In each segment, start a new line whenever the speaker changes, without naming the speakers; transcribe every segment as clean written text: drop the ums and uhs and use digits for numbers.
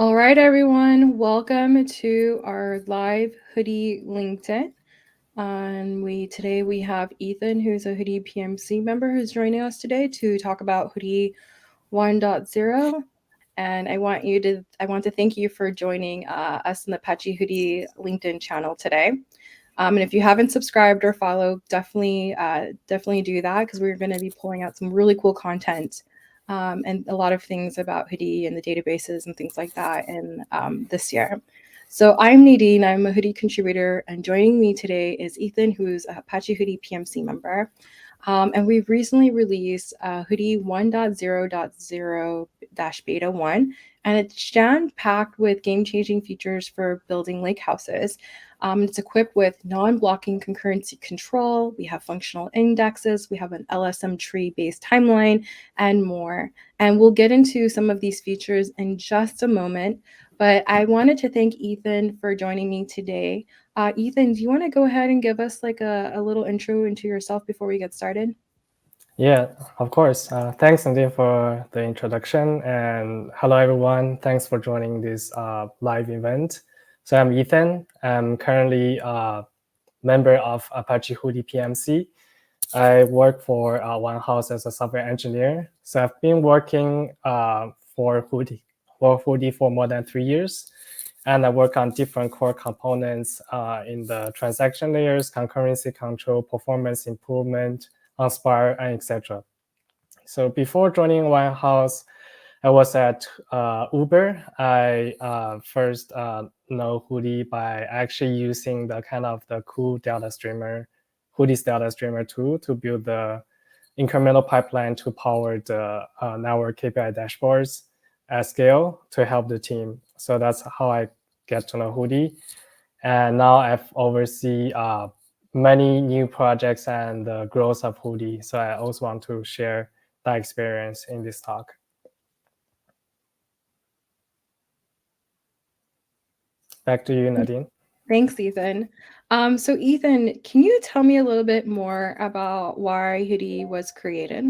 All right, everyone, welcome to our live Hoodie LinkedIn. Today we have Ethan, who's a Hoodie PMC member, who's joining us today to talk about Hoodie 1.0. And I want to thank you for joining us in the Apache Hudi LinkedIn channel today. And if you haven't subscribed or followed, definitely do that, because we're going to be pulling out some really cool content and a lot of things about Hudi and the databases and things like that in this year. So I'm Nadine, I'm a Hudi contributor, and joining me today is Ethan, who's a Apache Hudi PMC member. And we've recently released Hudi 1.0.0-beta 1, and it's jam-packed with game-changing features for building lake houses. It's equipped with non-blocking concurrency control. We have functional indexes. We have an LSM tree-based timeline and more. And we'll get into some of these features in just a moment. But I wanted to thank Ethan for joining me today. Ethan, do you want to go ahead and give us like a little intro into yourself before we get started?
Yeah, of course. Thanks, Nadine, for the introduction. And hello, everyone. Thanks for joining this live event. So I'm Ethan. I'm currently a member of Apache Hudi PMC. I work for One House as a software engineer. So I've been working for Hudi for more than 3 years. And I work on different core components in the transaction layers, concurrency control, performance improvement, on Spark, and etc. So before joining One House, I was at Uber. I first know Hudi by actually using the kind of the cool data streamer, Hudi's data streamer tool to build the incremental pipeline to power the network KPI dashboards at scale to help the team. So that's how I get to know Hudi. And now I've oversee many new projects and the growth of Hudi. So I also want to share that experience in this talk. Back to you, Nadine.
Thanks, Ethan. So Ethan, can you tell me a little bit more about why Hudi was created?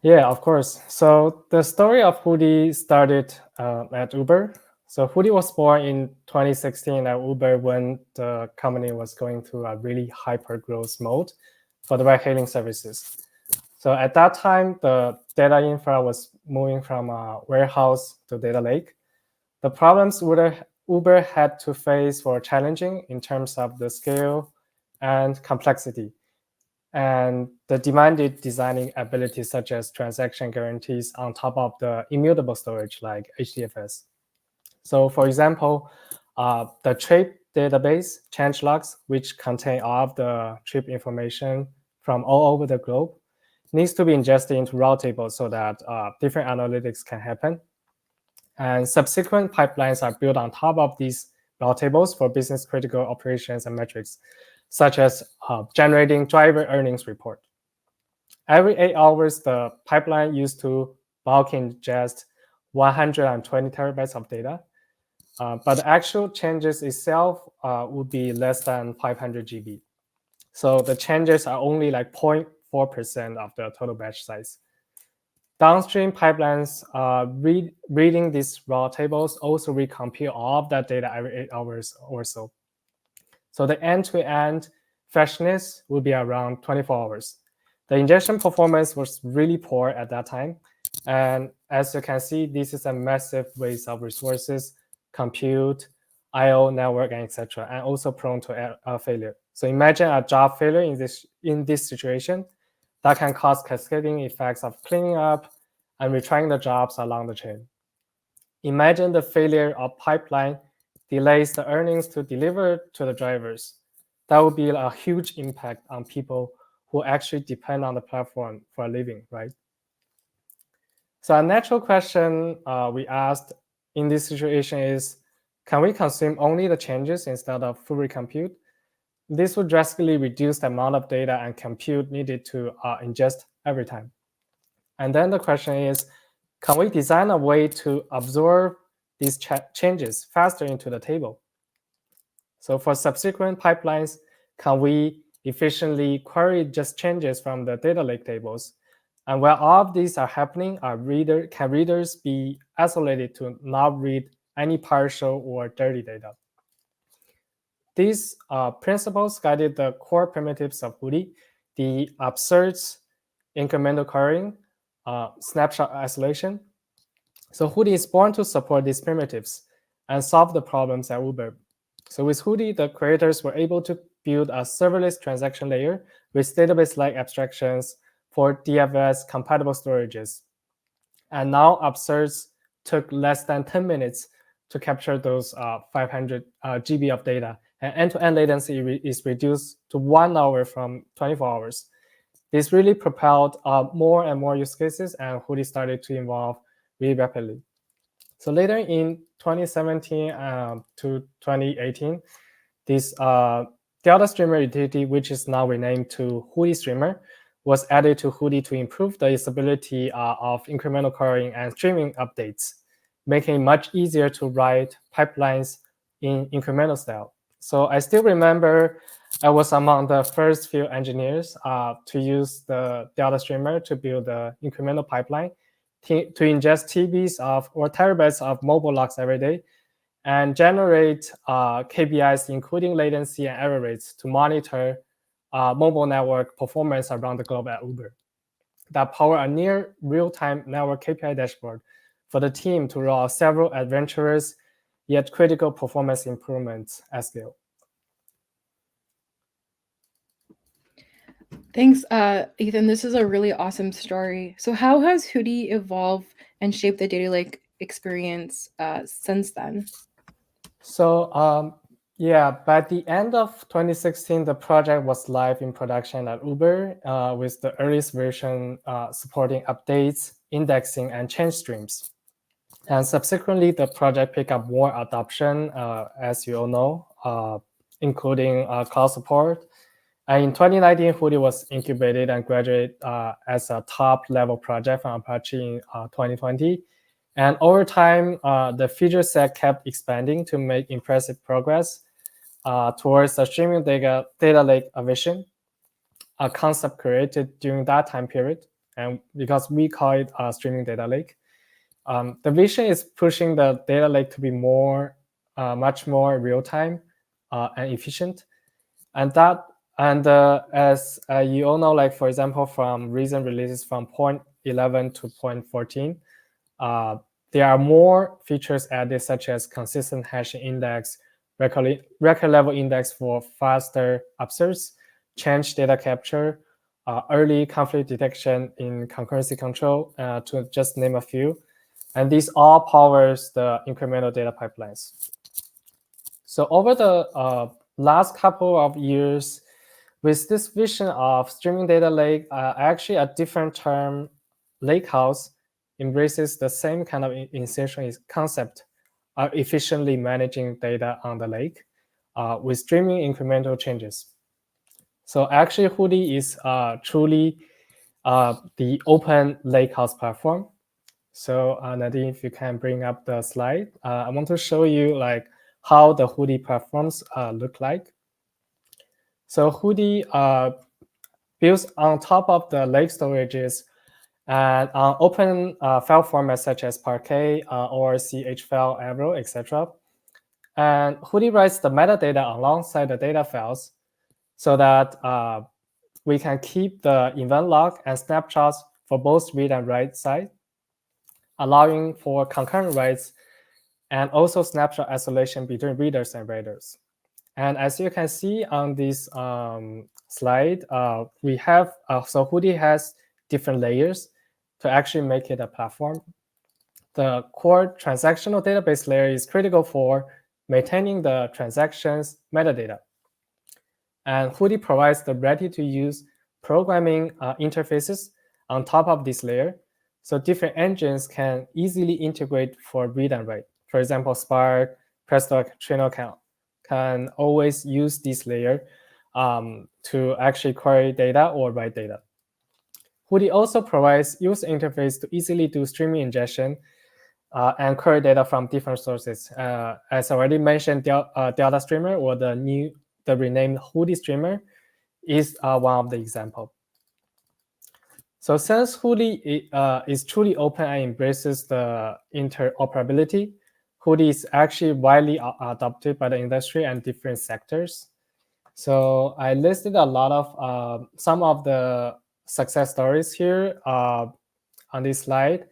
Yeah, of course. So the story of Hudi started at Uber. So Hudi was born in 2016 at Uber when the company was going through a really hyper growth mode for the ride-hailing services. So at that time, the data infra was moving from a warehouse to data lake. The problems Uber had to face were challenging in terms of the scale and complexity. And the demanded designing abilities such as transaction guarantees on top of the immutable storage like HDFS. So for example, the trip database change logs, which contain all of the trip information from all over the globe, needs to be ingested into raw tables so that different analytics can happen. And subsequent pipelines are built on top of these raw tables for business critical operations and metrics, such as generating driver earnings report. Every 8 hours, the pipeline used to bulk ingest 120 terabytes of data. But the actual changes itself would be less than 500 GB. So the changes are only like 0.4% of the total batch size. Downstream pipelines reading these raw tables also recompute all of that data every 8 hours or so. So the end-to-end freshness will be around 24 hours. The ingestion performance was really poor at that time. And as you can see, this is a massive waste of resources, compute, I/O network, and etc., and also prone to failure. So imagine a job failure in this situation that can cause cascading effects of cleaning up and retrying the jobs along the chain. Imagine the failure of pipeline delays the earnings to deliver to the drivers. That would be a huge impact on people who actually depend on the platform for a living, right? So a natural question we asked in this situation is, can we consume only the changes instead of full recompute? This would drastically reduce the amount of data and compute needed to ingest every time. And then the question is, can we design a way to absorb these changes faster into the table? So for subsequent pipelines, can we efficiently query just changes from the data lake tables And while all of these are happening, can readers be isolated to not read any partial or dirty data? These principles guided the core primitives of Hudi, the absurds, incremental querying, snapshot isolation. So Hudi is born to support these primitives and solve the problems at Uber. So with Hudi, the creators were able to build a serverless transaction layer with database-like abstractions for DFS compatible storages. And now absurds took less than 10 minutes to capture those 500 GB of data. And end-to-end latency is reduced to 1 hour from 24 hours. This really propelled more and more use cases, and Hudi started to evolve really rapidly. So later in 2017 to 2018, this Delta Streamer utility, which is now renamed to Hudi Streamer, was added to Hudi to improve the usability of incremental querying and streaming updates, making it much easier to write pipelines in incremental style. So I still remember I was among the first few engineers to use the Delta Streamer to build the incremental pipeline to ingest TBs or terabytes of mobile logs every day and generate KPIs, including latency and error rates, to monitor mobile network performance around the globe at Uber. That power a near real-time network KPI dashboard for the team to roll out several adventurous yet critical performance improvements at scale.
Thanks, Ethan. This is a really awesome story. So, how has Hudi evolved and shaped the data lake experience since then?
So, yeah, by the end of 2016, the project was live in production at Uber with the earliest version supporting updates, indexing, and change streams. And subsequently, the project picked up more adoption, as you all know, including cloud support. And in 2019, Hudi was incubated and graduated as a top-level project from Apache in 2020. And over time, the feature set kept expanding to make impressive progress towards the streaming data lake vision, a concept created during that time period. And because we call it a streaming data lake, the vision is pushing the data lake to be much more real-time and efficient. And as you all know, like for example, from recent releases from 0.11 to 0.14, there are more features added, such as consistent hashing index, record level index for faster absurds, change data capture, early conflict detection in concurrency control, to just name a few. And this all powers the incremental data pipelines. So over the last couple of years, with this vision of streaming data lake, actually a different term, lakehouse, embraces the same kind of essential concept of efficiently managing data on the lake with streaming incremental changes. So actually, Hudi is truly the open lakehouse platform. So Nadine, if you can bring up the slide, I want to show you like how the Hudi platforms look like. So Hudi builds on top of the lake storages and on open file formats such as Parquet, ORC, HFile, Avro, etc. And Hudi writes the metadata alongside the data files so that we can keep the event log and snapshots for both read and write side, allowing for concurrent writes and also snapshot isolation between readers and writers. And as you can see on this slide, we have, so Hudi has different layers to actually make it a platform. The core transactional database layer is critical for maintaining the transactions metadata. And Hudi provides the ready-to-use programming interfaces on top of this layer, so different engines can easily integrate for read and write. For example, Spark, Presto, Trino can always use this layer to actually query data or write data. Hudi also provides user interface to easily do streaming ingestion and query data from different sources. As already mentioned, Delta Streamer, or the renamed Hudi Streamer, is one of the example. So since Hudi is truly open and embraces the interoperability, Hudi is actually widely adopted by the industry and different sectors. So I listed a lot of some of the success stories here on this slide.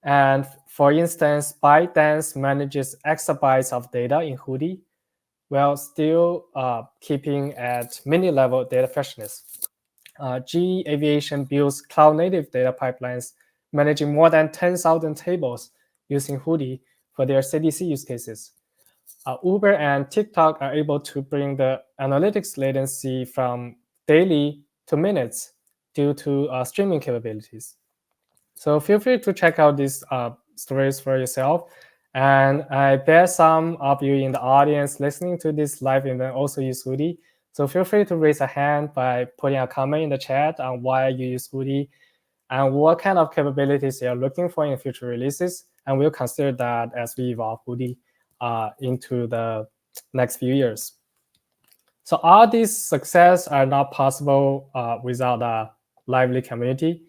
And for instance, ByteDance manages exabytes of data in Hudi while still keeping at mini-level data freshness. GE Aviation builds cloud-native data pipelines managing more than 10,000 tables using Hudi for their CDC use cases. Uber and TikTok are able to bring the analytics latency from daily to minutes due to streaming capabilities. So feel free to check out these stories for yourself. And I bet some of you in the audience listening to this live event also use Hudi. So feel free to raise a hand by putting a comment in the chat on why you use Hudi and what kind of capabilities you're looking for in future releases. And we'll consider that as we evolve Hudi into the next few years. So all these success are not possible without a lively community.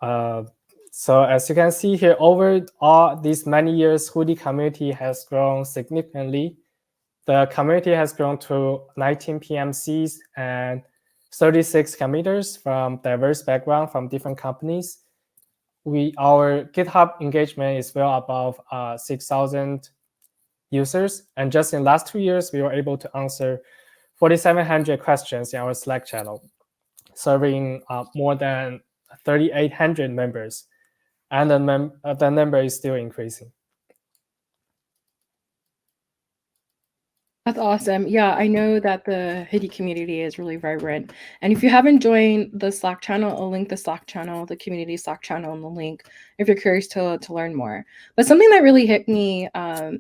So as you can see here, over all these many years, Hudi community has grown significantly. The community has grown to 19 PMCs and 36 committers from diverse backgrounds from different companies. Our GitHub engagement is well above 6,000 users. And just in the last 2 years, we were able to answer 4,700 questions in our Slack channel, serving more than 3,800 members. And the number is still increasing.
That's awesome. Yeah, I know that the Hudi community is really vibrant. And if you haven't joined the Slack channel, I'll link the Slack channel, the community Slack channel in the link if you're curious to learn more. But something that really hit me,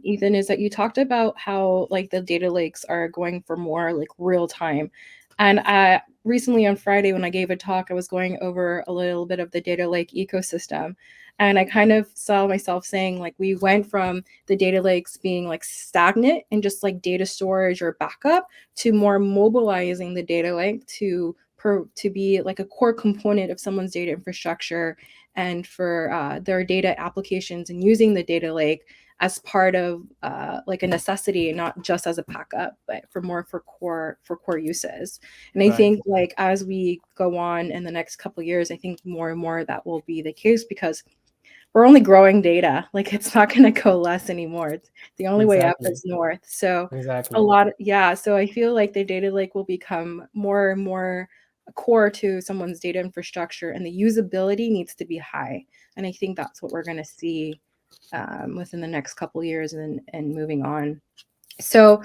Ethan, is that you talked about how like the data lakes are going for more like real time. And recently on Friday when I gave a talk, I was going over a little bit of the data lake ecosystem. And I kind of saw myself saying like we went from the data lakes being like stagnant and just like data storage or backup to more mobilizing the data lake to be like a core component of someone's data infrastructure and for their data applications and using the data lake as part of like a necessity, not just as a backup, but for core uses. And I think like as we go on in the next couple of years, I think more and more that will be the case because we're only growing data. Like it's not going to go less anymore. It's the only way up is north. So so I feel like the data lake will become more and more core to someone's data infrastructure, and the usability needs to be high. And I think that's what we're going to see within the next couple of years and moving on. So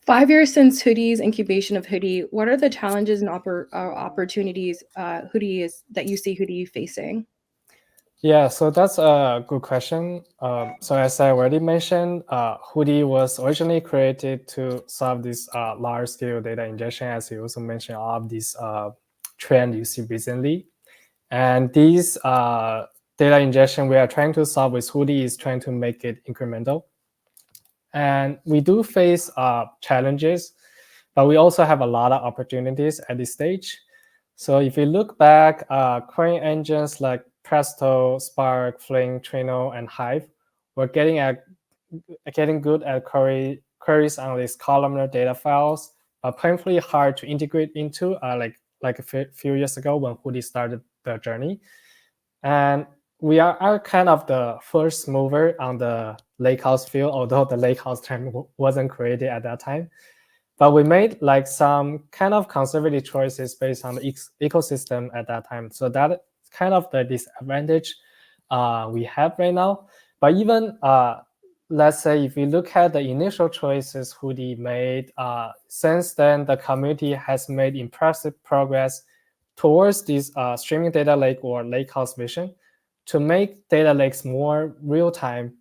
5 years since Hudi's incubation of Hudi, what are the challenges and opportunities that you see Hudi facing?
Yeah, so that's a good question. So as I already mentioned, Hudi was originally created to solve this large-scale data ingestion, as you also mentioned, all of these trend you see recently. And these data ingestion we are trying to solve with Hudi is trying to make it incremental. And we do face challenges, but we also have a lot of opportunities at this stage. So if you look back, querying engines like Presto, Spark, Flink, Trino, and Hive were getting good at queries on these columnar data files, but painfully hard to integrate into like a few years ago when Hudi started the journey. And we are kind of the first mover on the lakehouse field, although the lakehouse term wasn't created at that time. But we made like some kind of conservative choices based on the ecosystem at that time. So that's kind of the disadvantage we have right now. But even let's say if you look at the initial choices Hudi made, since then the community has made impressive progress towards this streaming data lake or lakehouse vision to make data lakes more real-time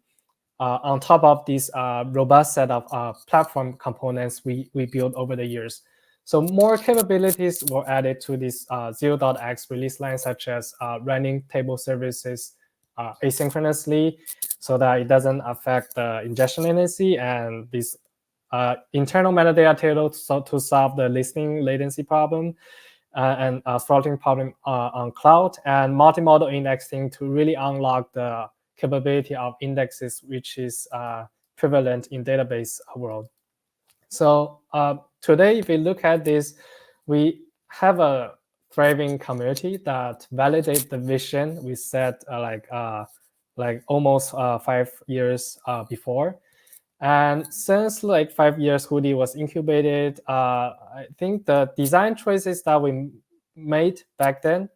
on top of this robust set of platform components we built over the years. So more capabilities were added to this 0.x release line, such as running table services asynchronously so that it doesn't affect the ingestion latency, and this internal metadata table to solve the listening latency problem. and throttling problem on cloud, and multimodal indexing to really unlock the capability of indexes, which is prevalent in database world. So today, if we look at this, we have a thriving community that validate the vision we set like almost 5 years before. And since like 5 years Hudi was incubated, I think the design choices that we made back then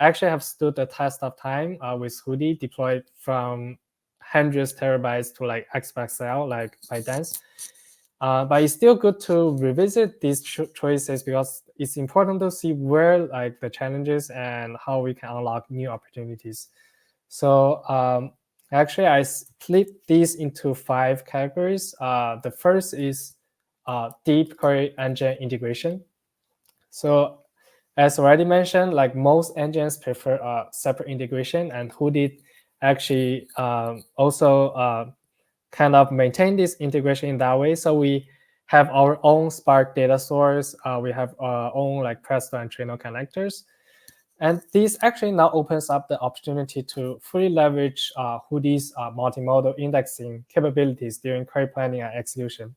actually have stood the test of time with Hudi deployed from hundreds terabytes to like exabyte like ByteDance. But it's still good to revisit these choices because it's important to see where like the challenges and how we can unlock new opportunities. So actually, I split these into 5 categories. The first is deep query engine integration. So as already mentioned, like most engines prefer separate integration, and Hoodie actually also kind of maintain this integration in that way. So we have our own Spark data source. We have our own like Presto and Trino connectors. And this actually now opens up the opportunity to fully leverage Hoodie's multimodal indexing capabilities during query planning and execution.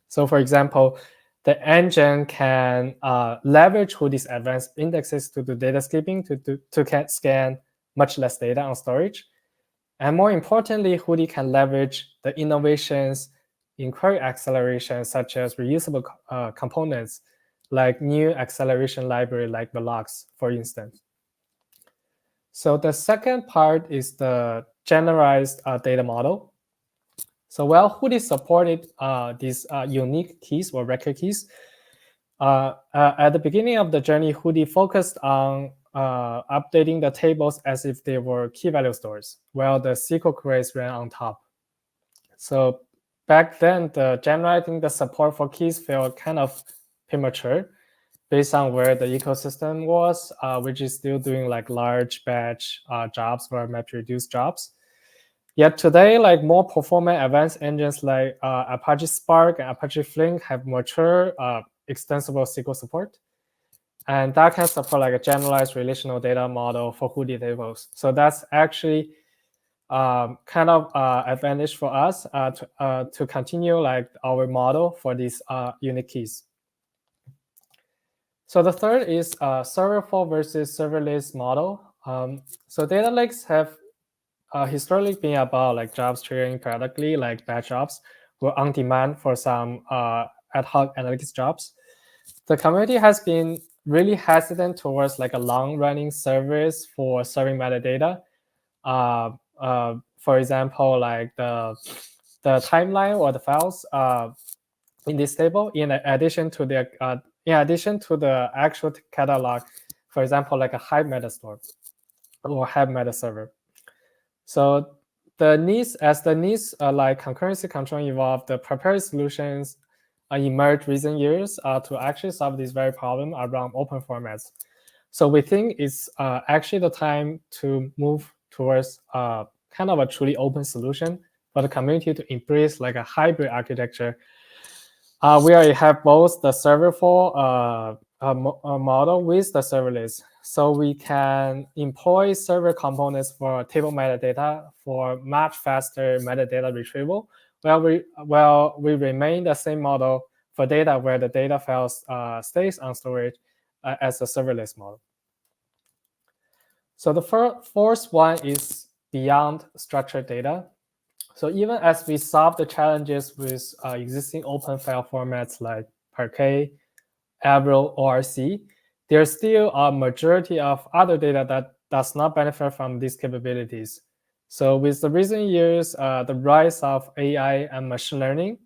So for example, the engine can leverage Hoodie's advanced indexes to do data skipping to scan much less data on storage. And more importantly, Hoodie can leverage the innovations in query acceleration, such as reusable components, like new acceleration library like Velox, for instance. So the second part is the generalized data model. So while Hoodie supported these unique keys or record keys, at the beginning of the journey, Hoodie focused on updating the tables as if they were key value stores, while the SQL queries ran on top. So back then, generating the support for keys felt kind of premature based on where the ecosystem was, which is still doing like large batch jobs or MapReduce jobs. Yet today, like more performant advanced engines like Apache Spark and Apache Flink have mature extensible SQL support. And that can support like a generalized relational data model for Hoodie tables. So that's actually kind of advantage for us to continue like our model for these unique keys. So the third is serverless versus serverless model. So data lakes have historically been about like jobs triggering periodically, like batch jobs, or on demand for some ad hoc analytics jobs. The community has been really hesitant towards like a long-running service for serving metadata. For example, like the timeline or the files in this table, in addition to the actual catalog, for example, like a Hive meta store or Hive meta server. So the needs like concurrency control evolved, the prepared solutions emerged recent years to actually solve this very problem around open formats. So we think it's actually the time to move towards kind of a truly open solution for the community to embrace like a hybrid architecture. We already have both the serverless model with the serverless. So we can employ server components for table metadata for much faster metadata retrieval, while we remain the same model for data where the data files stays on storage as a serverless model. So the fourth one is beyond structured data. So even as we solve the challenges with existing open file formats like Parquet, Avril, ORC, there's still a majority of other data that does not benefit from these capabilities. So with the recent years, the rise of AI and machine learning,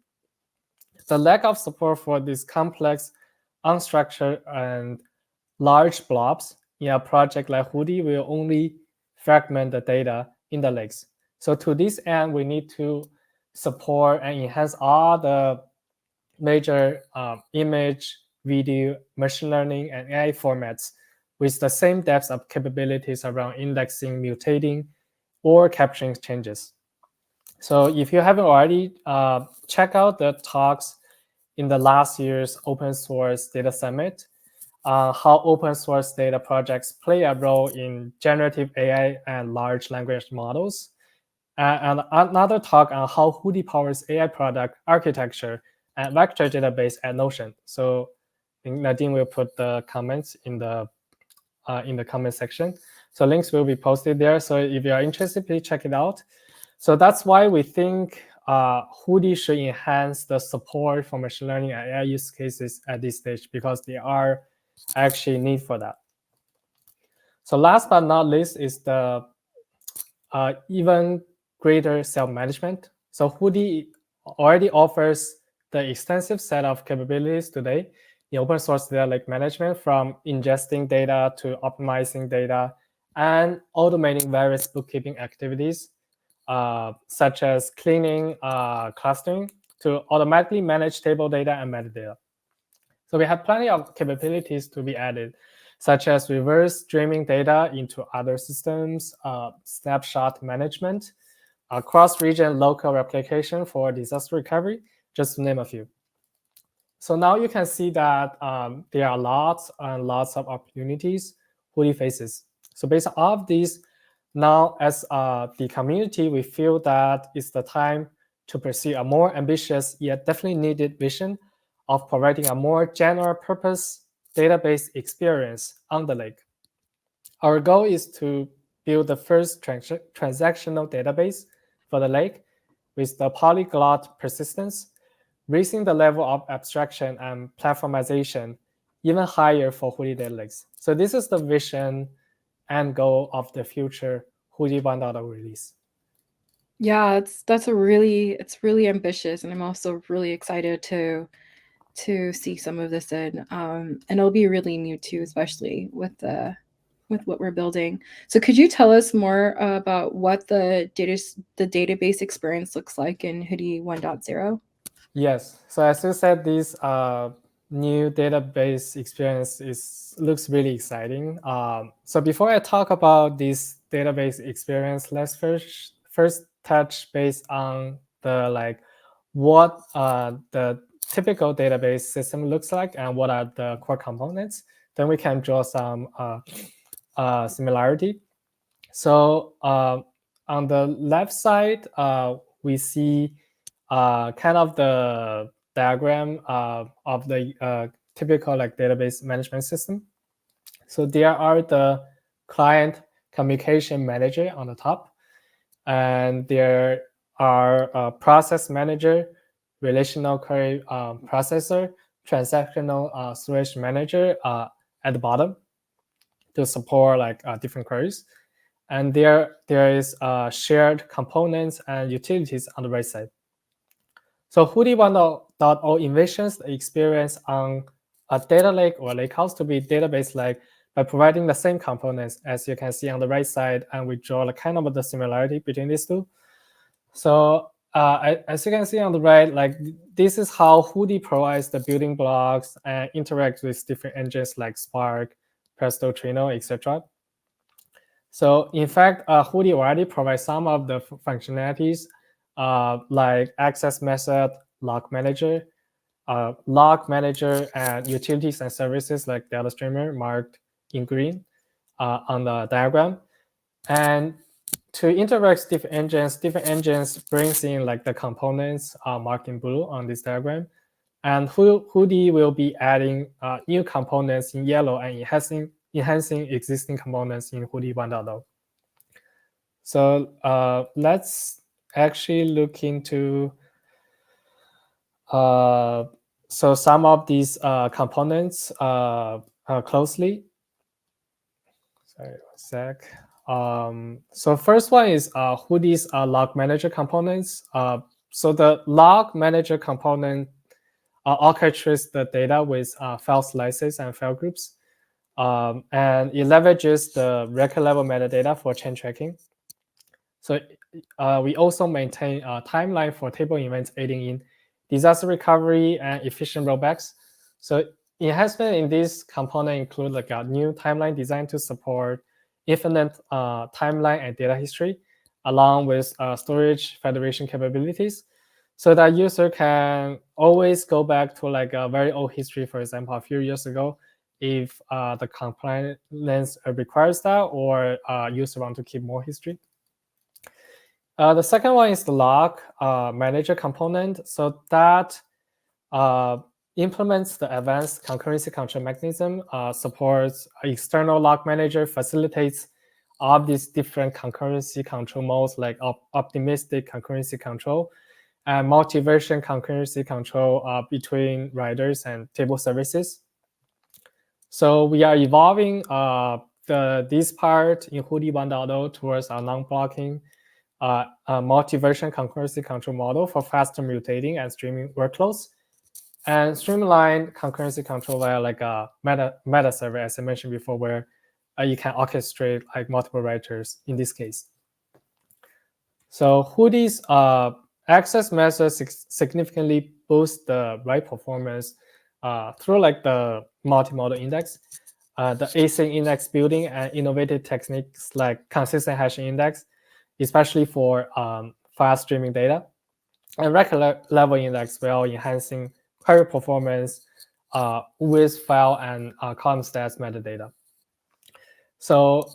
the lack of support for these complex, unstructured, and large blobs in a project like Hudi will only fragment the data in the lakes. So to this end, we need to support and enhance all the major image, video, machine learning, and AI formats with the same depth of capabilities around indexing, mutating, or capturing changes. So if you haven't already, check out the talks in the last year's Open Source Data Summit. how open source data projects play a role in generative AI and large language models. And another talk on how Hudi powers AI product architecture and vector database at Notion. So I think Nadine will put the comments in the comment section. So links will be posted there. So if you are interested, please check it out. So that's why we think Hudi should enhance the support for machine learning and AI use cases at this stage, because there are actually need for that. So last but not least is the even greater self-management. So Hudi already offers the extensive set of capabilities today in open source data lake management, from ingesting data to optimizing data and automating various bookkeeping activities, such as cleaning, clustering, to automatically manage table data and metadata. So we have plenty of capabilities to be added, such as reverse streaming data into other systems, snapshot management, cross-region local replication for disaster recovery, just to name a few. So now you can see that there are lots and lots of opportunities Hudi faces. So based off these, now as the community, we feel that it's the time to pursue a more ambitious yet definitely needed vision of providing a more general purpose database experience on the lake. Our goal is to build the first transactional database for the lake with the polyglot persistence, raising the level of abstraction and platformization even higher for Hudi data lakes. So this is the vision and goal of the future Hudi 1.0 release.
Yeah, it's really ambitious, and I'm also really excited to see some of this in. And it'll be really new too, especially with what we're building. So could you tell us more about what the database experience looks like in Hudi 1.0?
Yes. So as you said, this new database experience looks really exciting. So before I talk about this database experience, let's first touch base on the what the typical database system looks like and what are the core components. Then we can draw some similarity. So on the left side, we see kind of the diagram of the typical database management system. So there are the client communication manager on the top, and there are process manager, relational query processor, transactional storage manager at the bottom to support different queries. And there is shared components and utilities on the right side. So Hudi 1.0 envisions the experience on a data lake or lakehouse to be database-like by providing the same components, as you can see on the right side, and we draw kind of the similarity between these two. So as you can see on the right, this is how Hudi provides the building blocks and interacts with different engines like Spark, Presto, Trino, etc. So in fact, Hudi already provides some of the functionalities like access method, log manager, and utilities and services like data streamer marked in green on the diagram. And to interact with different engines brings in the components marked in blue on this diagram. And Hudi will be adding new components in yellow and enhancing existing components in Hudi 1.0. So let's actually look into so some of these components closely. Sorry, one sec. So first one is Hudi's log manager components. So the log manager component orchestrates the data with file slices and file groups. And it leverages the record level metadata for chain tracking. So we also maintain a timeline for table events, aiding in disaster recovery and efficient rollbacks. So enhancement in this component include a new timeline design to support infinite timeline and data history, along with storage federation capabilities, so that user can always go back to a very old history. For example, a few years ago, if the compliance requires that, or user want to keep more history. The second one is the log manager component. So that implements the advanced concurrency control mechanism, supports external log manager, facilitates all these different concurrency control modes like optimistic concurrency control and multi-version concurrency control between writers and table services. So we are evolving this part in Hudi 1.0 towards a non-blocking multi-version concurrency control model for faster mutating and streaming workloads, and streamlined concurrency control via like a meta server, as I mentioned before, where you can orchestrate like multiple writers in this case. So Hudi's access methods significantly boost the write performance through like the multimodal index, the async index building, and innovative techniques like consistent hashing index, especially for fast streaming data, and record level index while enhancing query performance with file and column stats metadata. So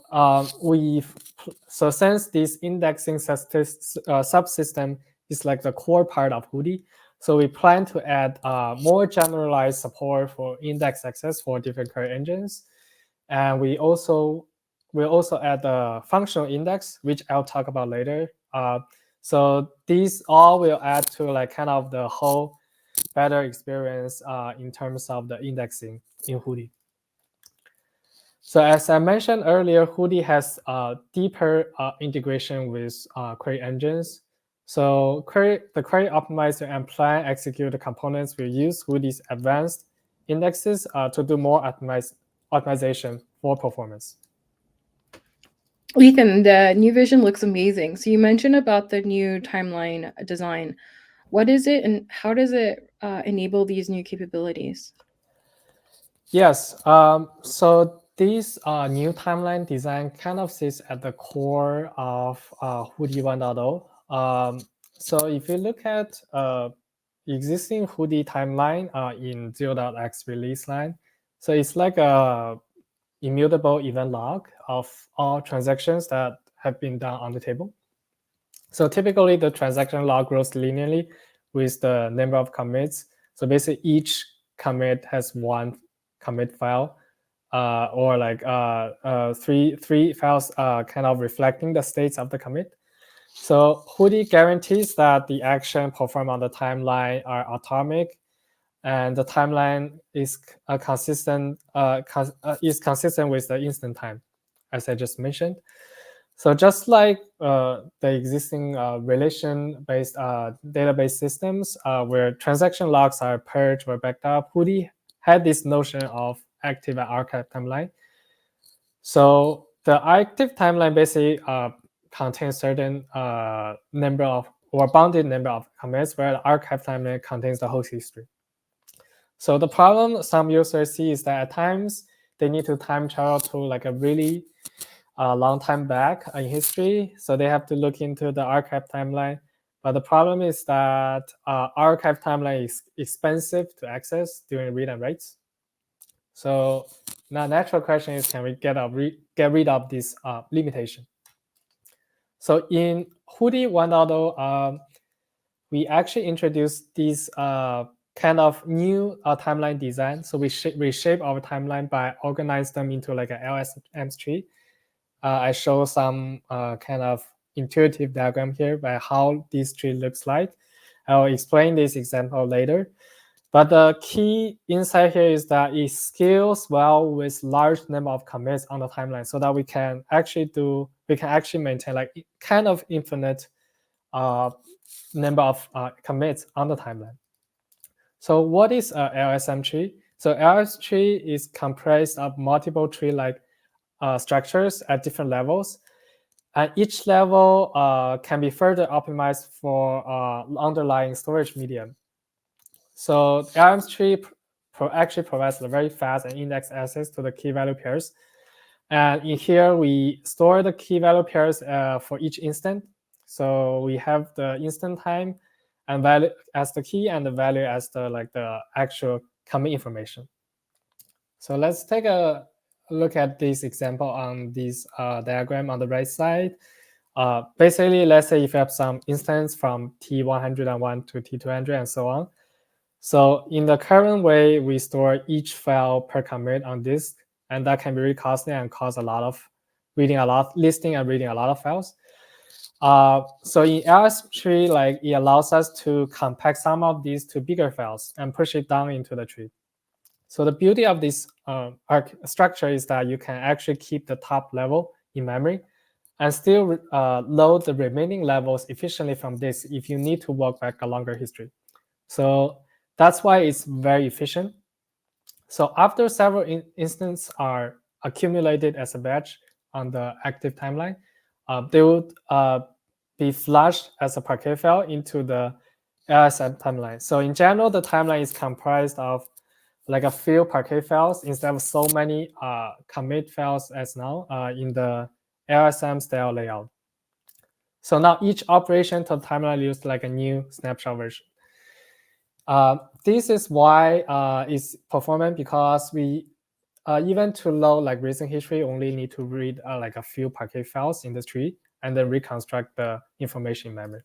since this indexing subsystem is like the core part of Hudi, so we plan to add more generalized support for index access for different query engines, and we will also add the functional index, which I'll talk about later. So these all will add to like kind of the whole better experience in terms of the indexing in Hudi. So as I mentioned earlier, Hudi has deeper integration with query engines. So the query optimizer and plan executor components will use Hudi's advanced indexes to do more optimization for performance.
Ethan, the new vision looks amazing. So you mentioned about the new timeline design. What is it, and how does it enable these new capabilities?
Yes. So this new timeline design kind of sits at the core of Hudi 1.0. So if you look at existing Hudi timeline in 0.x release line, so it's like a immutable event log of all transactions that have been done on the table. So typically the transaction log grows linearly with the number of commits. So basically each commit has one commit file or like three files kind of reflecting the states of the commit. So Hudi guarantees that the action performed on the timeline are atomic, and the timeline is consistent with the instant time, as I just mentioned. So just like the existing relation-based database systems where transaction logs are purged or backed up, Hudi had this notion of active and archive timeline. So the active timeline basically contains certain number of or bounded number of commits, where the archive timeline contains the whole history. So the problem some users see is that at times they need to time travel to like a really long time back in history. So they have to look into the archive timeline. But the problem is that archive timeline is expensive to access during read and writes. So now natural question is, can we get rid of this limitation? So in Hudi 1.0, we actually introduced this kind of new timeline design. So we reshape our timeline by organize them into like a LSM tree. I show some kind of intuitive diagram here by how this tree looks like. I'll explain this example later. But the key insight here is that it scales well with large number of commits on the timeline, so that we can actually maintain like kind of infinite number of commits on the timeline. So what is a LSM tree? So LSM tree is comprised of multiple tree-like structures at different levels. And each level can be further optimized for underlying storage medium. So LSM tree actually provides a very fast and index access to the key value pairs. And in here, we store the key value pairs for each instant. So we have the instant time and value as the key, and the value as the actual commit information. So let's take a look at this example on this diagram on the right side. Basically, let's say if you have some instance from T101 to T200 and so on. So in the current way, we store each file per commit on disk, and that can be really costly and cause a lot of listing and reading a lot of files. So in LS tree, like it allows us to compact some of these to bigger files and push it down into the tree. So the beauty of this structure is that you can actually keep the top level in memory and still load the remaining levels efficiently from this if you need to work back a longer history. So that's why it's very efficient. So after several instances are accumulated as a batch on the active timeline, they would be flushed as a Parquet file into the LSM timeline. So in general, the timeline is comprised of like a few Parquet files instead of so many commit files as now in the LSM style layout. So now each operation to the timeline uses like a new snapshot version. This is why it's performant, because we even to load like recent history only need to read like a few Parquet files in the tree and then reconstruct the information in memory.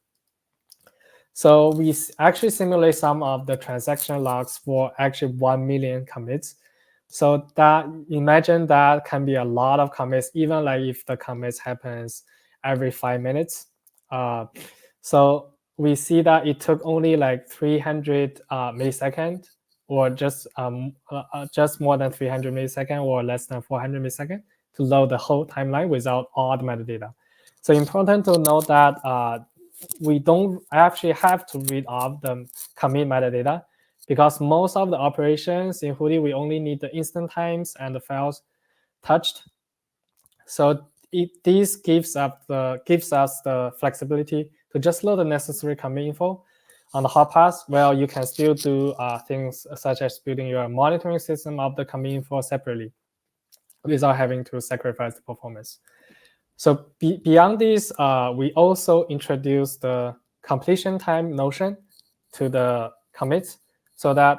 So we actually simulate some of the transaction logs for actually 1 million commits. So that imagine that can be a lot of commits, even like if the commits happens every 5 minutes. So we see that it took only like 300 milliseconds, or just more than 300 milliseconds, or less than 400 milliseconds to load the whole timeline without all the metadata. So important to note that we don't actually have to read off the commit metadata, because most of the operations in Hudi, we only need the instant times and the files touched. So this gives us the flexibility to just load the necessary commit info on the hot pass, while you can still do things such as building your monitoring system of the commit info separately without having to sacrifice the performance. So beyond this, we also introduced the completion time notion to the commits, so that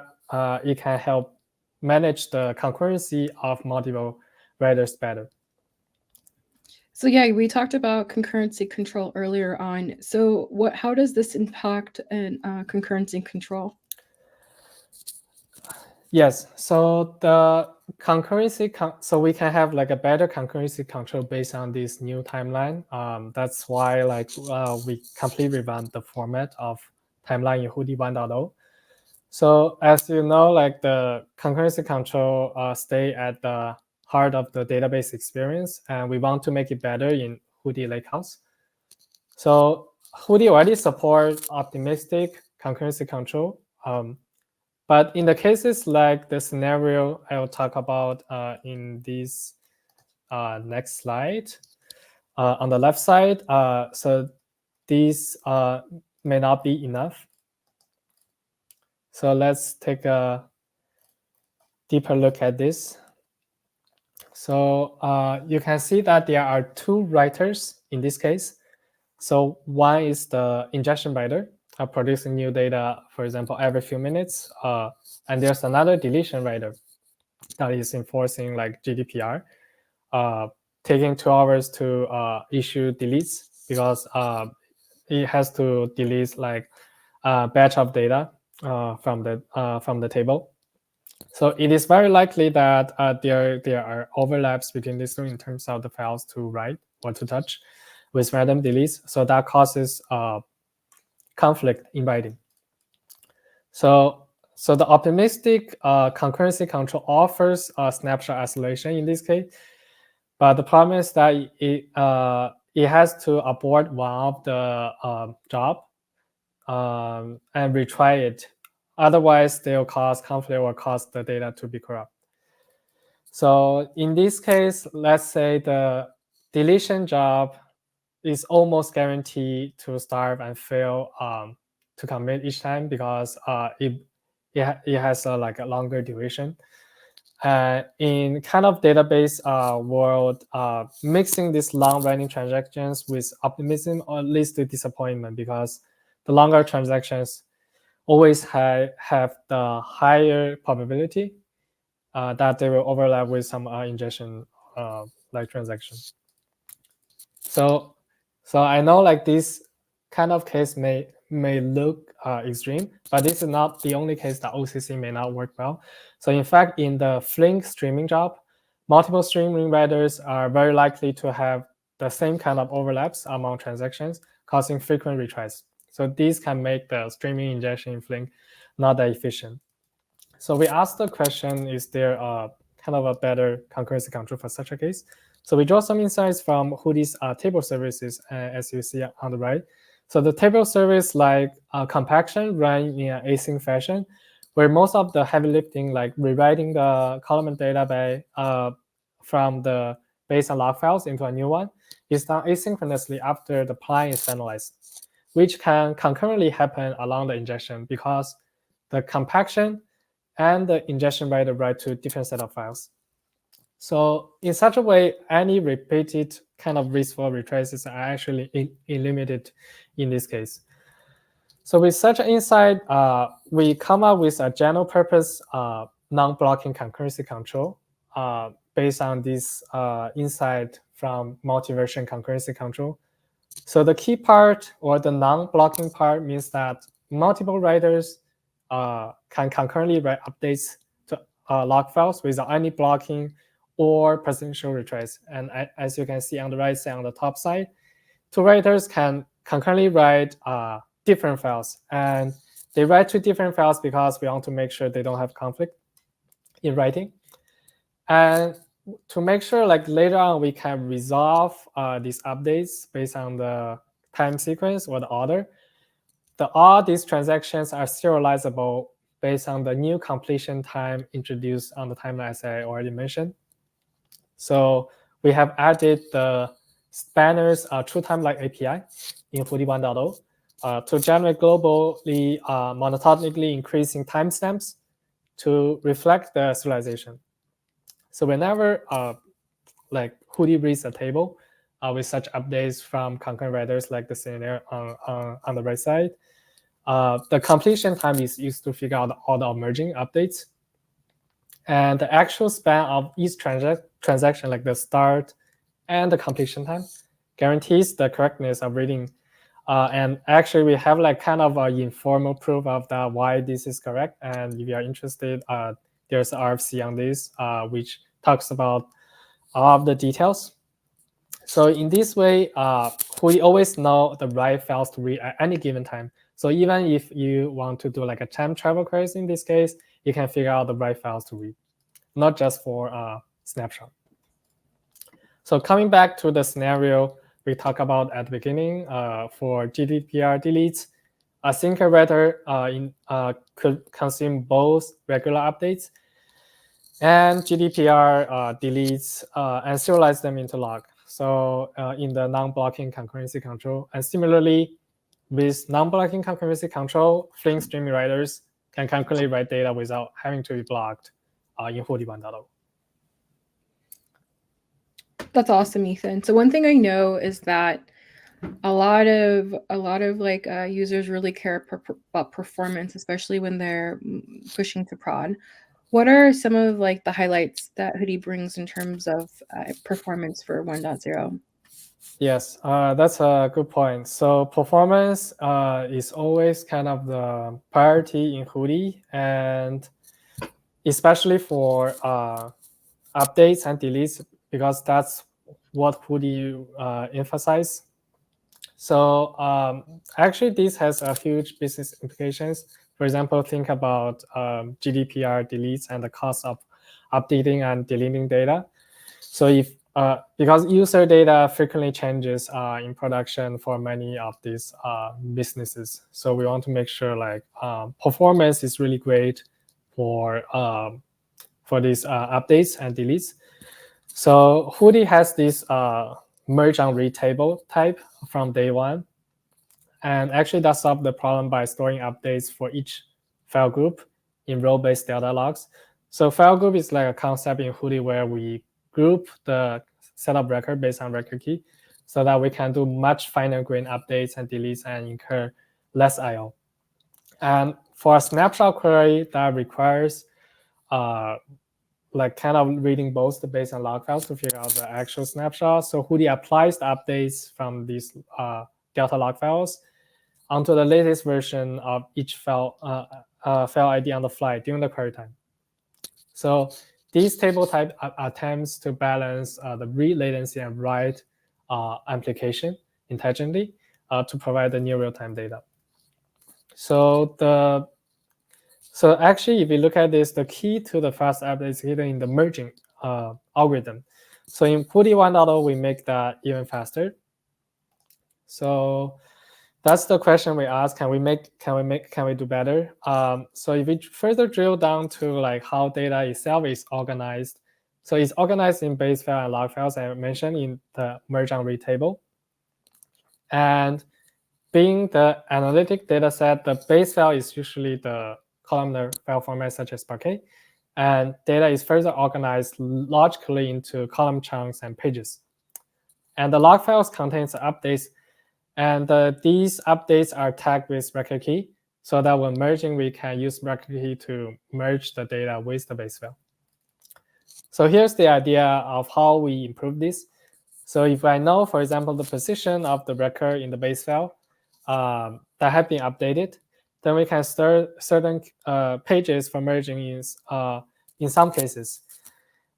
it can help manage the concurrency of multiple writers better.
So yeah, we talked about concurrency control earlier on. So how does this impact concurrency control?
Yes, so the concurrency, so we can have like a better concurrency control based on this new timeline. That's why like we completely revamped the format of timeline in Hudi 1.0. So as you know, like the concurrency control stay at the heart of the database experience, and we want to make it better in Hudi Lakehouse. So Hudi already supports optimistic concurrency control. But in the cases like the scenario I will talk about in this next slide, on the left side, so these may not be enough. So let's take a deeper look at this. So you can see that there are two writers in this case. So one is the ingestion writer, producing new data, for example, every few minutes. And there's another deletion writer that is enforcing like GDPR, taking 2 hours to issue deletes, because it has to delete like a batch of data from the table. So it is very likely that there are overlaps between these two in terms of the files to write or to touch with random deletes. So that causes conflict in writing. So the optimistic concurrency control offers snapshot isolation in this case, but the problem is that it has to abort one of the job and retry it. Otherwise, they'll cause conflict or cause the data to be corrupt. So in this case, let's say the deletion job is almost guaranteed to starve and fail to commit each time, because it has like a longer duration. In kind of database world, mixing these long running transactions with optimism leads to disappointment, because the longer transactions always have the higher probability that they will overlap with some ingestion like transaction. So I know like this kind of case may look extreme, but this is not the only case that OCC may not work well. So in fact, in the Flink streaming job, multiple streaming writers are very likely to have the same kind of overlaps among transactions, causing frequent retries. So these can make the streaming injection in Flink not that efficient. So we asked the question, is there a kind of a better concurrency control for such a case? So we draw some insights from Hudi's table services, as you see on the right. So the table service like compaction run in an async fashion, where most of the heavy lifting, like rewriting the column data from the base and log files into a new one, is done asynchronously after the plan is finalized, which can concurrently happen along the injection because the compaction and the ingestion write to different set of files. So in such a way, any repeated kind of wasteful retraces are actually eliminated in this case. So with such an insight, we come up with a general purpose non-blocking concurrency control based on this insight from multi-version concurrency control. So the key part or the non-blocking part means that multiple writers can concurrently write updates to log files without any blocking or potential retrace. And as you can see on the right side, on the top side, two writers can concurrently write different files. And they write to different files because we want to make sure they don't have conflict in writing. And to make sure like later on we can resolve these updates based on the time sequence or the order, all these transactions are serializable based on the new completion time introduced on the timeline as I already mentioned. So we have added the Spanner's true time like API in Hudi 1.0 to generate globally monotonically increasing timestamps to reflect the serialization. So whenever like Hudi reads a table with such updates from concurrent writers like the scenario on the right side, the completion time is used to figure out all the merging updates. And the actual span of each transaction, like the start and the completion time, guarantees the correctness of reading. And actually, we have like kind of an informal proof of that why this is correct. And if you are interested, there's an RFC on this, which talks about all of the details. So in this way, we always know the right files to read at any given time. So even if you want to do like a time travel queries in this case, you can figure out the right files to read, not just for a snapshot. So coming back to the scenario we talked about at the beginning for GDPR deletes, a syncer writer could consume both regular updates and GDPR deletes and serialize them into log. So in the non-blocking concurrency control, and similarly with non-blocking concurrency control, Flink streaming writers can concurrently write data without having to be blocked in Hudi 1.0.
That's awesome, Ethan. So one thing I know is that a lot of like users really care about performance, especially when they're pushing to prod. What are some of like the highlights that Hudi brings in terms of performance for 1.0?
Yes, that's a good point. So performance is always kind of the priority in Hudi, and especially for updates and deletes, because that's what Hudi emphasize. So actually, this has a huge business implications. For example, think about GDPR deletes and the cost of updating and deleting data. So if because user data frequently changes in production for many of these businesses, so we want to make sure like performance is really great for these updates and deletes. So Hudi has this merge on read table type from day one, and actually that solved the problem by storing updates for each file group in role-based data logs. So file group is like a concept in Hudi where we group the set of record based on record key so that we can do much finer grained updates and deletes and incur less I/O. And for a snapshot query that requires like kind of reading both the base and log files to figure out the actual snapshot. So Hudi applies the updates from these delta log files onto the latest version of each file ID on the fly during the query time. So these table type attempts to balance the read latency and write application intelligently to provide the near real-time data. So actually, if you look at this, the key to the fast update is hidden in the merging algorithm. So in Hudi 1.0, we make that even faster. So that's the question we ask: Can we do better? So if we further drill down to like how data itself is organized, so it's organized in base file and log files, I mentioned in the merge and read table. And being the analytic data set, the base file is usually the columnar file format such as Parquet, and data is further organized logically into column chunks and pages. And the log files contains updates, and these updates are tagged with record key, so that when merging, we can use record key to merge the data with the base file. So here's the idea of how we improve this. So if I know, for example, the position of the record in the base file that have been updated, then we can start certain pages for merging in some cases.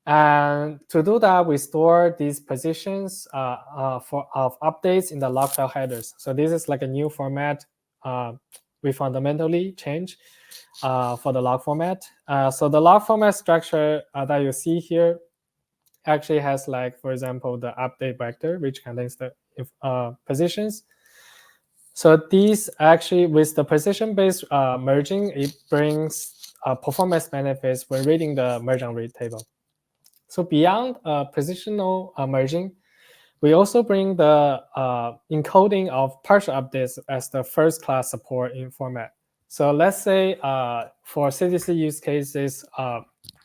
And to do that, we store these positions of updates in the log file headers. So this is like a new format we fundamentally change for the log format. So the log format structure that you see here actually has, like, for example, the update vector, which contains the positions. So these actually, with the position-based merging, it brings performance benefits when reading the merge and read table. So beyond positional merging, we also bring the encoding of partial updates as the first-class support in format. So let's say for CDC use cases,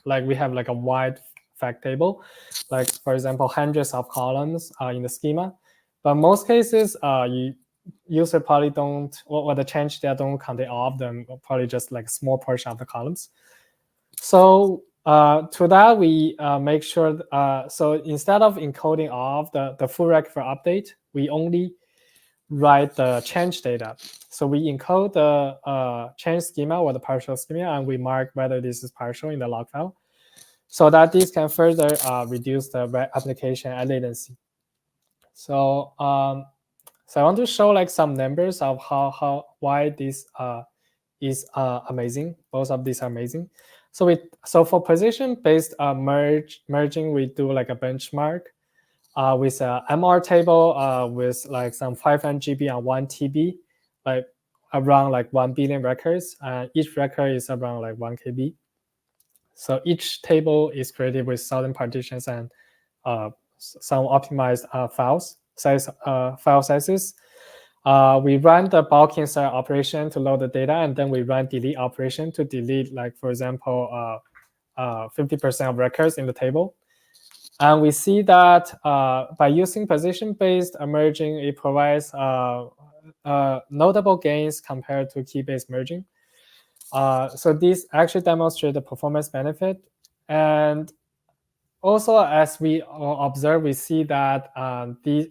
like we have like a wide fact table, like for example, hundreds of columns in the schema. But most cases, user probably don't, or the change data don't contain all of them, probably just like a small portion of the columns. So to that, we make sure, so instead of encoding all of the full record for update, we only write the change data. So we encode the change schema or the partial schema, and we mark whether this is partial in the log file, so that this can further reduce the application and latency. So so I want to show like some numbers of why this is amazing. Both of these are amazing. So for position-based merging, we do like a benchmark with a MR table with like some 500 GB and 1 TB, like around like 1 billion records. Each record is around like 1 KB. So each table is created with 1,000 partitions and some optimized file sizes. We run the bulk insert operation to load the data, and then we run delete operation to delete, like, for example, 50% of records in the table. And we see that by using position-based merging, it provides notable gains compared to key-based merging. So these actually demonstrate the performance benefit. And also, as we observe, we see that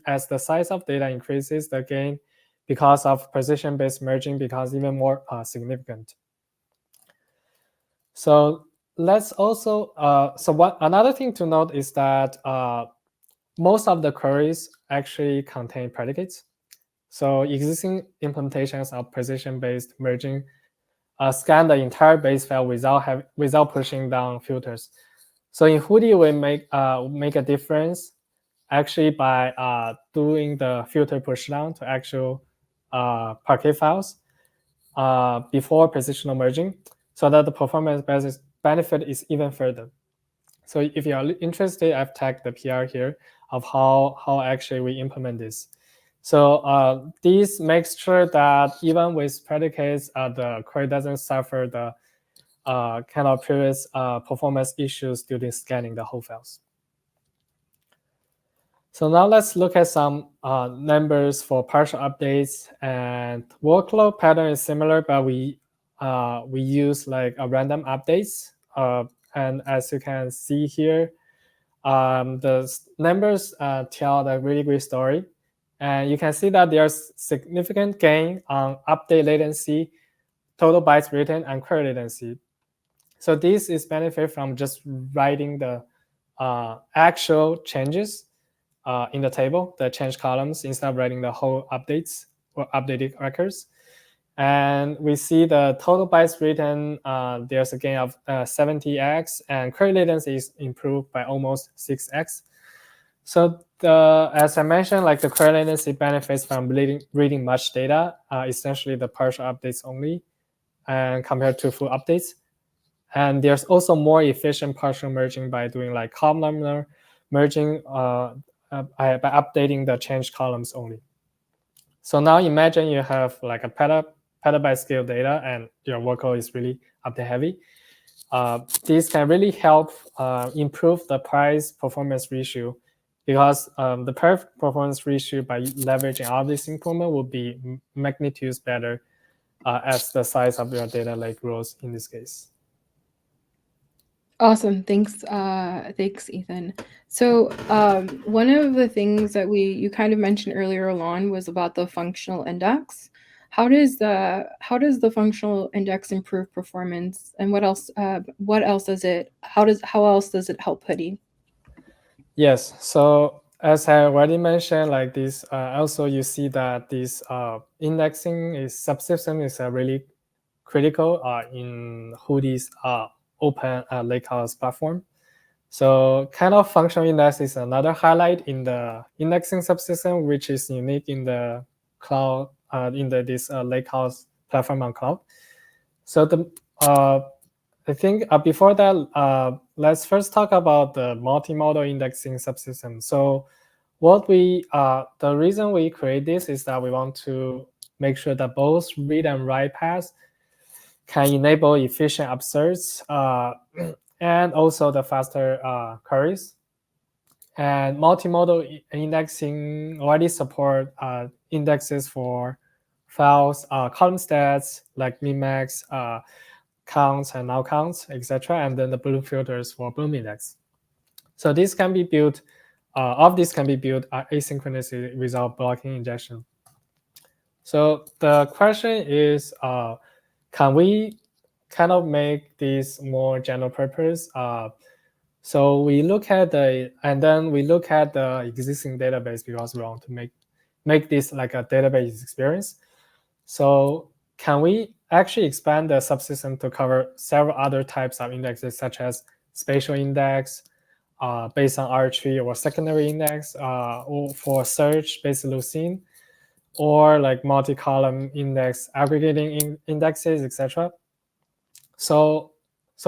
as the size of data increases, the gain because of position-based merging becomes even more significant. So let's also, another thing to note is that most of the queries actually contain predicates. So existing implementations of position-based merging scan the entire base file without pushing down filters. So in Hudi, we make a difference actually by doing the filter pushdown to actual Parquet files before positional merging, so that the performance benefit is even further. So if you are interested, I've tagged the PR here of how actually we implement this. So this makes sure that even with predicates, the query doesn't suffer the kind of previous performance issues during scanning the whole files. So now let's look at some numbers for partial updates. And workload pattern is similar, but we use like a random updates And as you can see here, the numbers tell a really great story. And you can see that there's significant gain on update latency, total bytes written, and query latency. So this is benefit from just writing the actual changes in the table, the change columns, instead of writing the whole updates or updated records. And we see the total bytes written, there's a gain of 70x, and query latency is improved by almost 6x. So as I mentioned, like the query latency benefits from reading much data, essentially the partial updates only, and compared to full updates. And there's also more efficient partial merging by doing like columnar merging by updating the change columns only. So now imagine you have like a petabyte scale data and your workload is really update heavy. This can really help improve the price performance ratio, because the performance ratio by leveraging all this improvement will be magnitudes better as the size of your data lake grows in this case.
Awesome. Thanks, Ethan. So, one of the things that you kind of mentioned earlier on was about the functional index. How does the functional index improve performance, and what else does it how else does it help Hoodie?
Yes. So as I already mentioned, like this, also you see that this indexing subsystem is really critical in Hoodie's open lakehouse platform. So kind of functional index is another highlight in the indexing subsystem, which is unique in the cloud, in this lakehouse platform on cloud. So I think before that, let's first talk about the multimodal indexing subsystem. So the reason we create this is that we want to make sure that both read and write paths can enable efficient upserts and also the faster queries. And multimodal indexing already support indexes for files, column stats like min-max, counts and null counts, etc., and then the Bloom filters for Bloom index. So this can be built, all of this can be built asynchronously without blocking injection. So the question is, can we kind of make this more general purpose? So we look at the existing database, because we want to make this like a database experience. So can we actually expand the subsystem to cover several other types of indexes, such as spatial index, based on arbitrary or secondary index, or for search based Lucene, or like multi-column index aggregating indexes, etc. So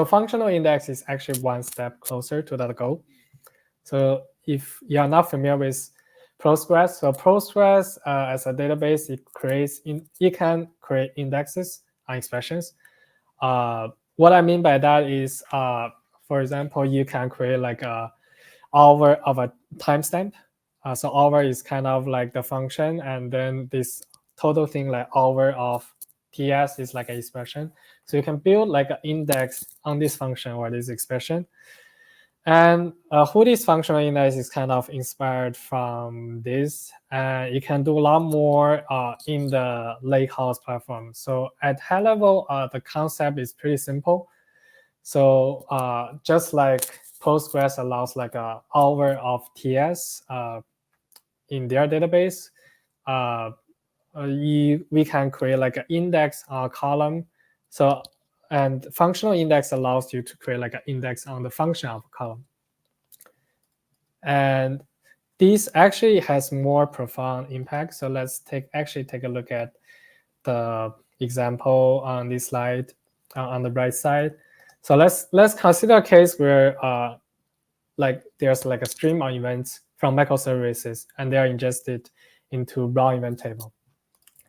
functional index is actually one step closer to that goal. So if you are not familiar with Postgres, so Postgres as a database, it can create indexes on expressions. What I mean by that is, for example, you can create like a hour of a timestamp. So hour is kind of like the function, and then this total thing like hour of TS is like an expression. So you can build like an index on this function or this expression. And Hoodie's functional index is kind of inspired from this. And you can do a lot more in the Lakehouse platform. So at high level, the concept is pretty simple. So just like Postgres allows like an hour of TS in their database, we can create like an index column. So, and functional index allows you to create like an index on the function of a column. And this actually has more profound impact. So let's actually take a look at the example on this slide on the right side. So let's consider a case where like there's like a stream of events from microservices, and they are ingested into raw event table.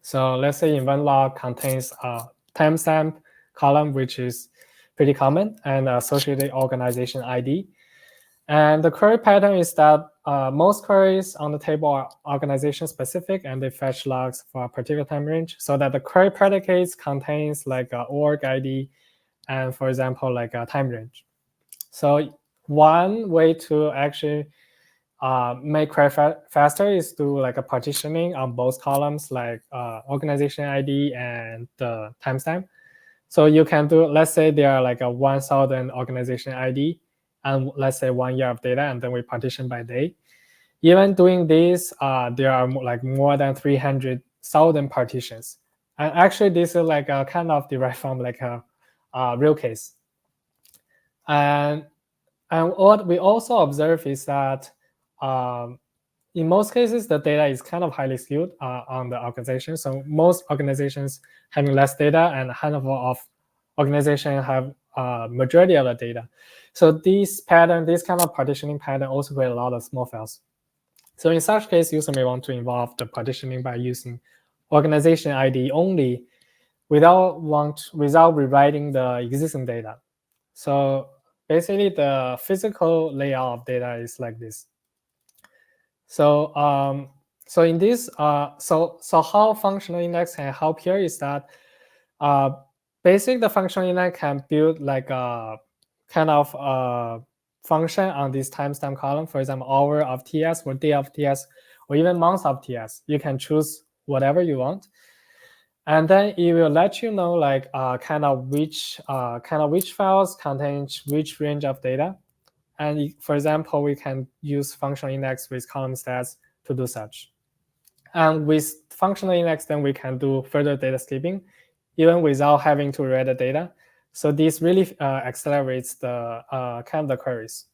So let's say event log contains a timestamp column, which is pretty common, and associated organization ID. And the query pattern is that most queries on the table are organization specific, and they fetch logs for a particular time range, so that the query predicates contains like a org ID and, for example, like a time range. So one way to actually make query faster is do like a partitioning on both columns, like organization ID and the timestamp. So you can do, let's say there are like a 1,000 organization ID and let's say 1 year of data, and then we partition by day. Even doing this, there are like more than 300,000 partitions. And actually this is like a kind of derived from like a real case. And what we also observe is that in most cases, the data is kind of highly skewed on the organization. So most organizations having less data, and a handful of organizations have majority of the data. So this pattern, this kind of partitioning pattern also create a lot of small files. So in such case, user may want to involve the partitioning by using organization ID only without rewriting the existing data. So basically the physical layout of data is like this. So so in this so how functional index can help here is that basically the functional index can build like a kind of function on this timestamp column, for example, hour of TS or day of TS or even month of TS. You can choose whatever you want. And then it will let you know like kind of which files contain which range of data. And for example, we can use functional index with column stats to do such. And with functional index, then we can do further data skipping, even without having to read the data. So this really accelerates the kind of the queries.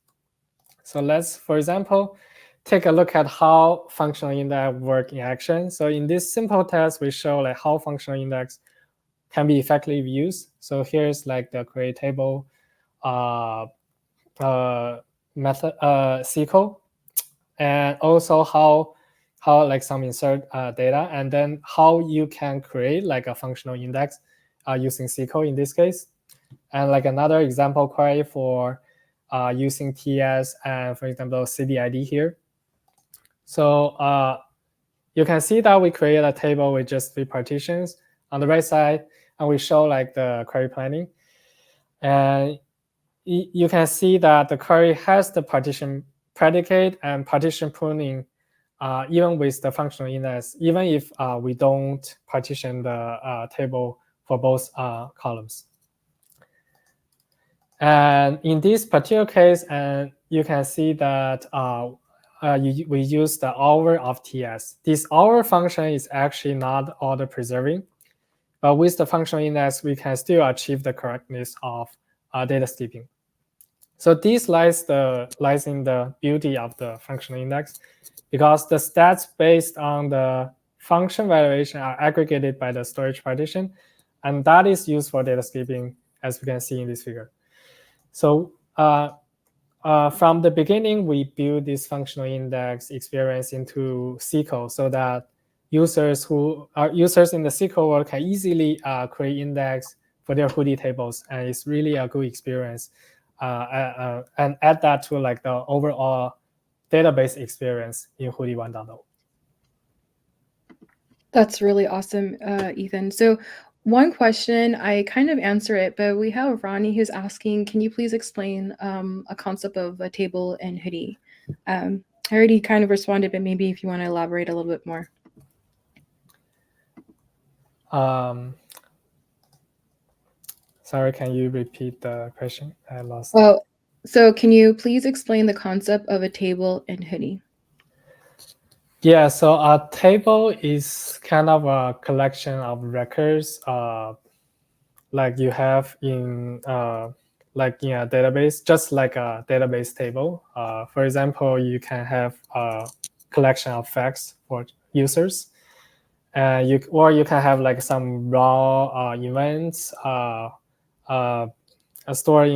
So let's, for example, take a look at how functional index work in action. So in this simple test, we show like how functional index can be effectively used. So here's like the create table method SQL, and also how like some insert data, and then how you can create like a functional index using SQL in this case, and like another example query for using TS and for example CDID here. So you can see that we create a table with just 3 partitions on the right side, and we show like the query planning. And you can see that the query has the partition predicate and partition pruning even with the functional index, even if we don't partition the table for both columns. And in this particular case, and you can see that we use the hour of TS. This hour function is actually not order preserving, but with the functional index, we can still achieve the correctness of data skipping. So this lies in the beauty of the functional index, because the stats based on the function valuation are aggregated by the storage partition, and that is used for data skipping, as we can see in this figure. So from the beginning, we build this functional index experience into SQL so that users who are users in the SQL world can easily create index for their Hudi tables, and it's really a good experience. And add that to like the overall database experience in Hudi 1.0.
That's really awesome, Ethan. So one question, I kind of answer it, but we have Ronnie who's asking, can you please explain a concept of a table in Hudi? I already kind of responded, but maybe if you want to elaborate a little bit more.
Sorry, can you repeat the question? I lost.
Oh, so can you please explain the concept of a table in Hudi?
Yeah, so a table is kind of a collection of records like you have in like in a database, just like a database table. For example, you can have a collection of facts for users, and you can have like some raw events stored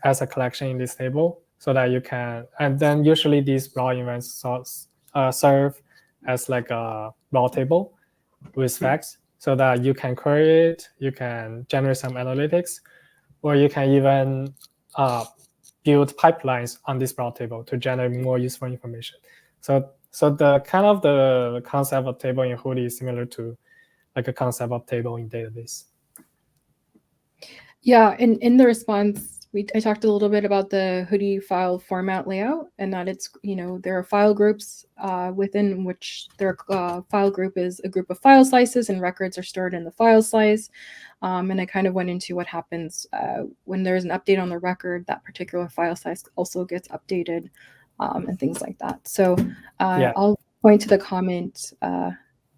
as a collection in this table, so that you can, and then usually these raw events serve as like a raw table with facts, so that you can query it, you can generate some analytics, or you can even build pipelines on this raw table to generate more useful information. So the kind of the concept of table in Hudi is similar to like a concept of table in database.
Yeah, in the response, I talked a little bit about the Hudi file format layout, and that it's, there are file groups within which their file group is a group of file slices, and records are stored in the file slice. And I kind of went into what happens when there's an update on the record, that particular file size also gets updated, and things like that. So I'll point to the comment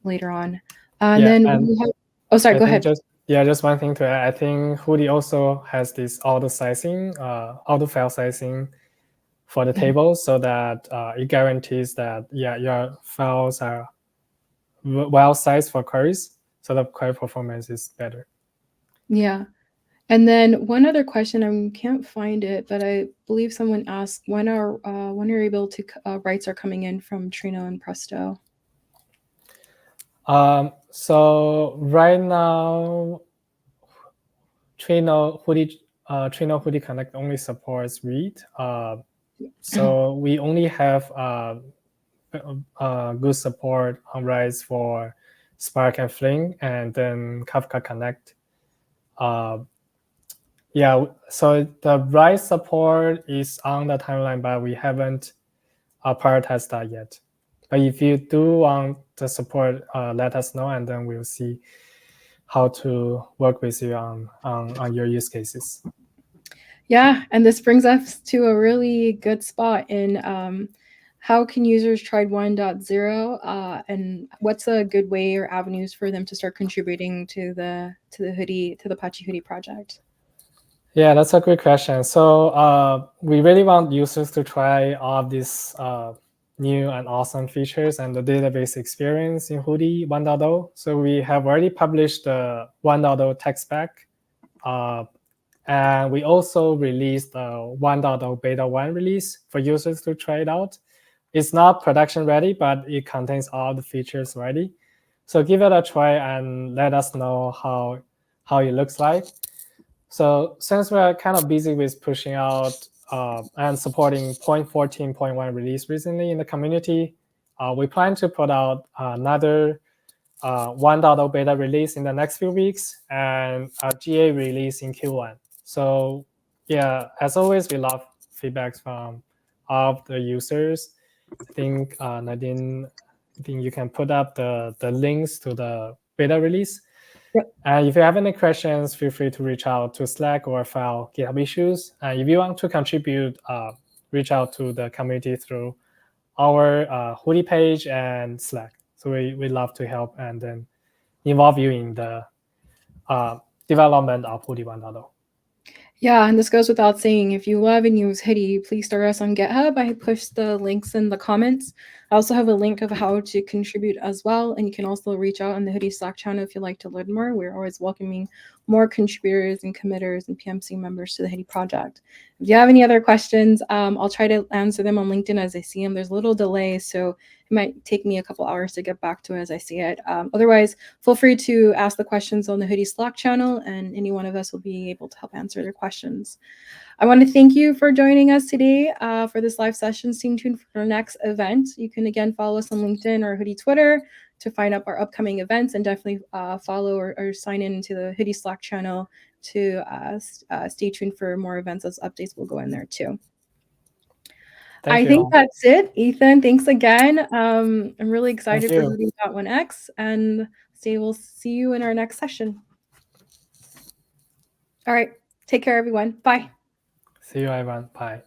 later on. And then we have, oh, sorry, go ahead.
Just one thing to add. I think Hudi also has this auto sizing, auto file sizing for the table, so that it guarantees that your files are well sized for queries, so the query performance is better.
Yeah. And then one other question, I can't find it, but I believe someone asked when are you able to writes are coming in from Trino and Presto?
So right now, Trino Hudi Connect only supports read. So we only have good support on writes for Spark and Fling, and then Kafka Connect. So the write support is on the timeline, but we haven't prioritized that yet. But if you do want the support, let us know, and then we'll see how to work with you on your use cases.
Yeah, and this brings us to a really good spot in how can users try 1.0 and what's a good way or avenues for them to start contributing to the Apache Hudi project?
Yeah, that's a great question. So we really want users to try all of these new and awesome features and the database experience in Hudi 1.0. So we have already published the 1.0 tech spec. And we also released the 1.0 beta 1 release for users to try it out. It's not production ready, but it contains all the features already. So give it a try and let us know how it looks like. So since we're kind of busy with pushing out and supporting 0.14.1 release recently in the community, we plan to put out another 1.0 beta release in the next few weeks and a GA release in Q1. So yeah, as always, we love feedbacks from all of the users. I think Nadine, I think you can put up the links to the beta release.
Yep.
And if you have any questions, feel free to reach out to Slack or file GitHub issues. And if you want to contribute, reach out to the community through our Hudi page and Slack. So we love to help and then involve you in the development of Hudi 1.0.
Yeah, and this goes without saying, if you love and use Hudi, please start us on GitHub. I pushed the links in the comments. I also have a link of how to contribute as well, and you can also reach out on the Hudi Slack channel if you'd like to learn more. We're always welcoming more contributors and committers and PMC members to the Hudi project. If you have any other questions, I'll try to answer them on LinkedIn as I see them. There's a little delay, so it might take me a couple hours to get back to it as I see it. Otherwise, feel free to ask the questions on the Hudi Slack channel, and any one of us will be able to help answer their questions. I want to thank you for joining us today for this live session. Stay tuned for our next event. You can again follow us on LinkedIn or Hudi Twitter to find out our upcoming events, and definitely follow or sign in to the Hudi Slack channel to stay tuned for more events as updates will go in there too. I think that's it. Ethan, thanks again. I'm really excited for Hudi 1.x, and we'll see you in our next session. All right. Take care, everyone. Bye.
See you, everyone. Bye.